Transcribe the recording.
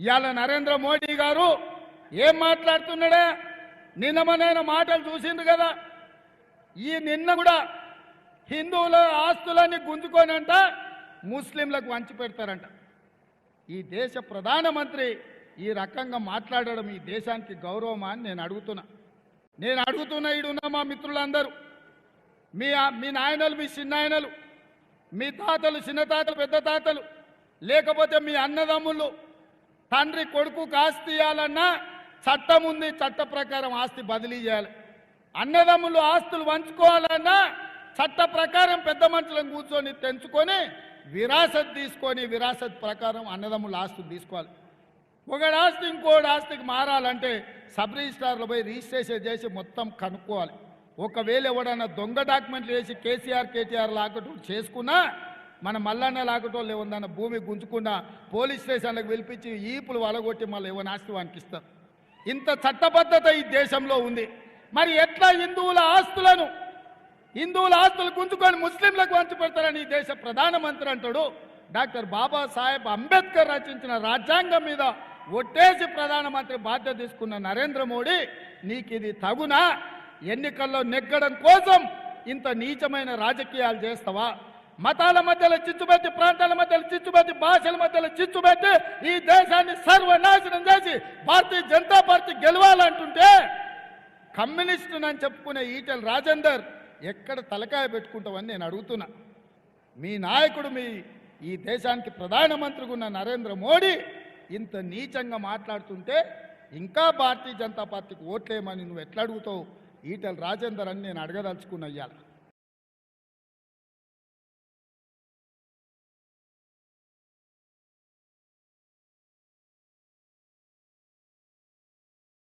ఇవాళ నరేంద్ర మోడీ గారు ఏం మాట్లాడుతున్నాడా? నిన్నమనైన మాటలు చూసిండు కదా. ఈ నిన్న కూడా హిందువుల ఆస్తులన్నీ గుంజుకోనంట ముస్లింలకు వంచి పెడతారంట. ఈ దేశ ప్రధానమంత్రి ఈ రకంగా మాట్లాడడం ఈ దేశానికి గౌరవమా అని నేను అడుగుతున్నా. ఈడున్న మా మిత్రులందరూ, మీ నాయనలు, మీ చిన్నాయనలు, మీ తాతలు, చిన్న తాతలు, పెద్ద తాతలు, లేకపోతే మీ అన్నదమ్ములు తండ్రి కొడుకుకు ఆస్తి ఇవ్వాలన్నా చట్టం ఉంది, చట్ట ప్రకారం ఆస్తి బదిలీ చేయాలి. అన్నదమ్ములు ఆస్తులు పంచుకోవాలన్నా చట్ట ప్రకారం పెద్ద మనుషులను కూర్చొని తెంచుకొని విరాసత్ తీసుకొని విరాసత్ ప్రకారం అన్నదమ్ముల ఆస్తులు తీసుకోవాలి. ఒకటి ఆస్తి ఇంకోటి ఆస్తికి మారాలంటే సబ్ రిజిస్ట్రార్లో పోయి రిజిస్ట్రేషన్ చేసి మొత్తం కనుక్కోవాలి. ఒకవేళ ఎవడన్నా దొంగ డాక్యుమెంట్లు వేసి కేటీఆర్ లాకటోళ్ళు చేసుకున్నా, మన మల్లన్న లాకటోళ్ళు ఏమన్నా భూమి గుంజుకున్నా పోలీస్ స్టేషన్లకు పిలిపించి ఈపులు వలగొట్టి మళ్ళీ ఏమైనా ఆస్తి వానికిస్తారు. ఇంత చట్టబద్ధత ఈ దేశంలో ఉంది. మరి ఎట్లా హిందువుల ఆస్తులు గుంజుకొని ముస్లింలకు వంచి పెడతారని ఈ దేశ ప్రధానమంత్రి అంటాడు. డాక్టర్ బాబాసాహెబ్ అంబేద్కర్ రచించిన రాజ్యాంగం మీద ఒట్టేసి ప్రధానమంత్రి బాధ్యత తీసుకున్న నరేంద్ర మోడీ, నీకు ఇది తగునా? ఎన్నికల్లో నెగ్గడం కోసం ఇంత నీచమైన రాజకీయాలు చేస్తావా? మతాల మధ్యలో చిచ్చుపెట్టి, ప్రాంతాల మధ్యలో చిచ్చుపెట్టి, భాషల మధ్యలో చిచ్చుపెట్టి ఈ దేశాన్ని సర్వనాశనం చేసి భారతీయ జనతా పార్టీ గెలవాలంటుంటే కమ్యూనిస్టునని చెప్పుకునే ఈటెల రాజేందర్ ఎక్కడ తలకాయ పెట్టుకుంటావని నేను అడుగుతున్నా. మీ నాయకుడు, ఈ దేశానికి ప్రధానమంత్రిగా ఉన్న నరేంద్ర మోడీ ఇంత నీచంగా మాట్లాడుతుంటే ఇంకా భారతీయ జనతా పార్టీకి ఓట్లేయమని నువ్వు ఎట్లా అడుగుతావు ఈటెల రాజేందర్ అని నేను అడగదలుచుకున్నా. ఇయ్యాల